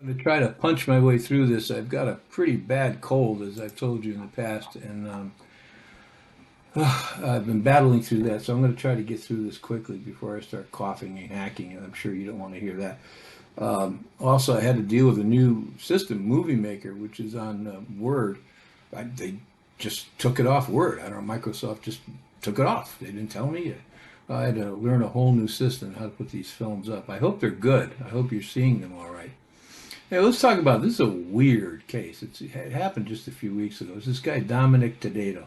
I'm going to try to punch my way through this. I've got a pretty bad cold, as I've told you in the past, and I've been battling through that. So I'm going to try to get through this quickly before I start coughing and hacking, and I'm sure you don't want to hear that. Also, I had to deal with a new system, Movie Maker, which is on Word. They just took it off Word. I don't know, Microsoft just took it off. They didn't tell me. I had to learn a whole new system, how to put these films up. I hope they're good. I hope you're seeing them all right. Hey, let's talk about this. Is a weird case. It happened just a few weeks ago. It's this guy Dominic Toddea.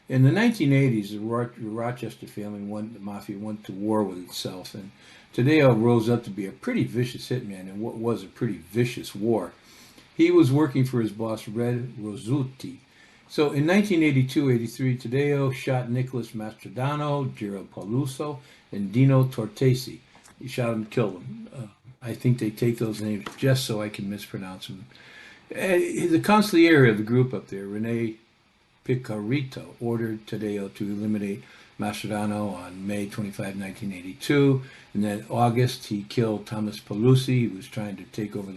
In the 1980s, the Rochester family the mafia went to war with itself, and Toddea rose up to be a pretty vicious hitman in what was a pretty vicious war. He was working for his boss, Red Rosuti. So in 1982-83, Toddea shot Nicholas Mastradaano, Gerald Paluso, and Dino Tortesi. He shot him and killed him. I think they take those names just so I can mispronounce them. The consigliere of the group up there, Rene Picarito, ordered Toddea to eliminate Mastradaano on May 25, 1982. And then August, he killed Thomas Palusi, who was trying to take over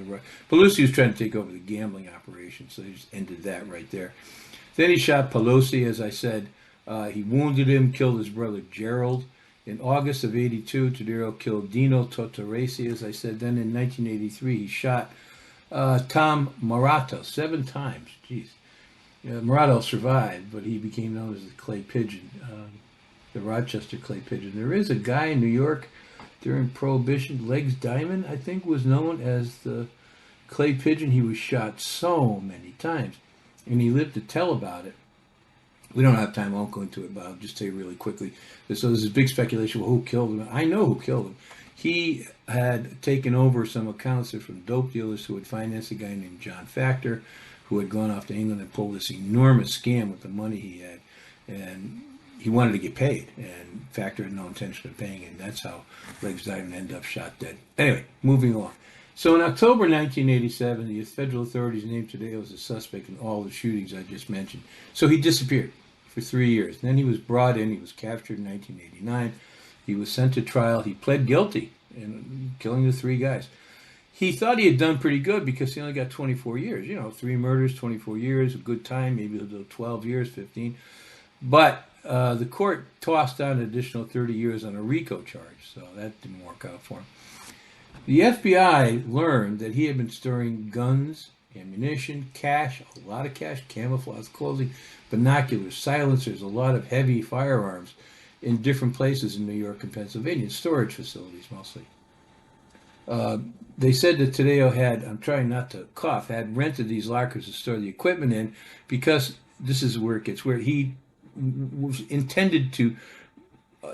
Palusi was trying to take over the gambling operation, so they just ended that right there. Then he shot Pelosi, as I said. He wounded him, killed his brother Gerald. In August of 82, Toddea killed Dino Tortoresi, as I said. Then in 1983, he shot Tom Morato 7 times. Jeez. Morato survived, but he became known as the Clay Pigeon, the Rochester Clay Pigeon. There is a guy in New York during Prohibition, Legs Diamond, I think, was known as the Clay Pigeon. He was shot so many times, and he lived to tell about it. We don't have time, I won't go into it, but I'll just tell you really quickly. So there's this big speculation, well, who killed him? I know who killed him. He had taken over some accounts from dope dealers who had financed a guy named John Factor, who had gone off to England and pulled this enormous scam with the money he had. And he wanted to get paid, and Factor had no intention of paying, and that's how Legs Diamond ended up shot dead. Anyway, moving on. So in October 1987, the federal authorities named Toddea as a suspect in all the shootings I just mentioned. So he disappeared for 3 years. And then he was brought in. He was captured in 1989. He was sent to trial. He pled guilty in killing the 3 guys. He thought he had done pretty good because he only got 24 years. 3 murders, 24 years, a good time. Maybe he'll do 12 years, 15. But the court tossed out an additional 30 years on a RICO charge, so that didn't work out for him. The FBI learned that he had been storing guns, ammunition, cash, a lot of cash, camouflage clothing, binoculars, silencers, a lot of heavy firearms in different places in New York and Pennsylvania, storage facilities mostly. They said that Toddea had, I'm trying not to cough, had rented these lockers to store the equipment in because this is where it gets weird. He was intended to,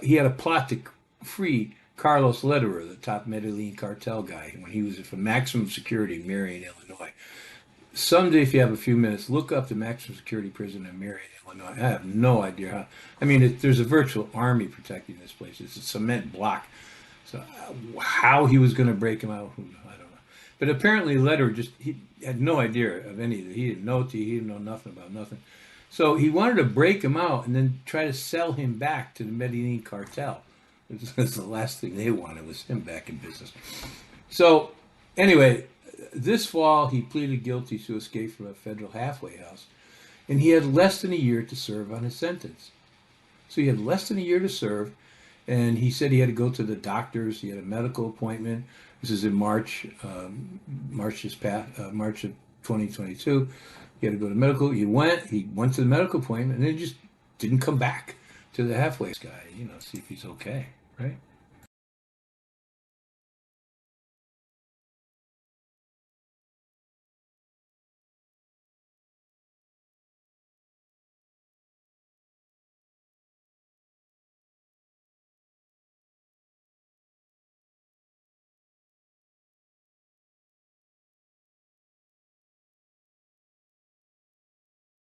he had a plot to free Carlos Lederer, the top Medellin cartel guy, when he was for maximum security in Marion, Illinois. Someday, if you have a few minutes, look up the maximum security prison in Marion, Illinois. I have no idea how. I mean, there's a virtual army protecting this place. It's a cement block. So how he was going to break him out, I don't know. But apparently Lederer he had no idea of any of it. He didn't know he didn't know nothing about nothing. So he wanted to break him out and then try to sell him back to the Medellin cartel. That's the last thing they wanted was him back in business. So anyway, this fall he pleaded guilty to escape from a federal halfway house, and he had less than a year to serve on his sentence. So he had less than a year to serve, and he said he had to go to the doctors. He had a medical appointment. This is in March, March of 2022. He had to go to medical. He went to the medical appointment, and then just didn't come back to the halfway guy, see if he's okay, right?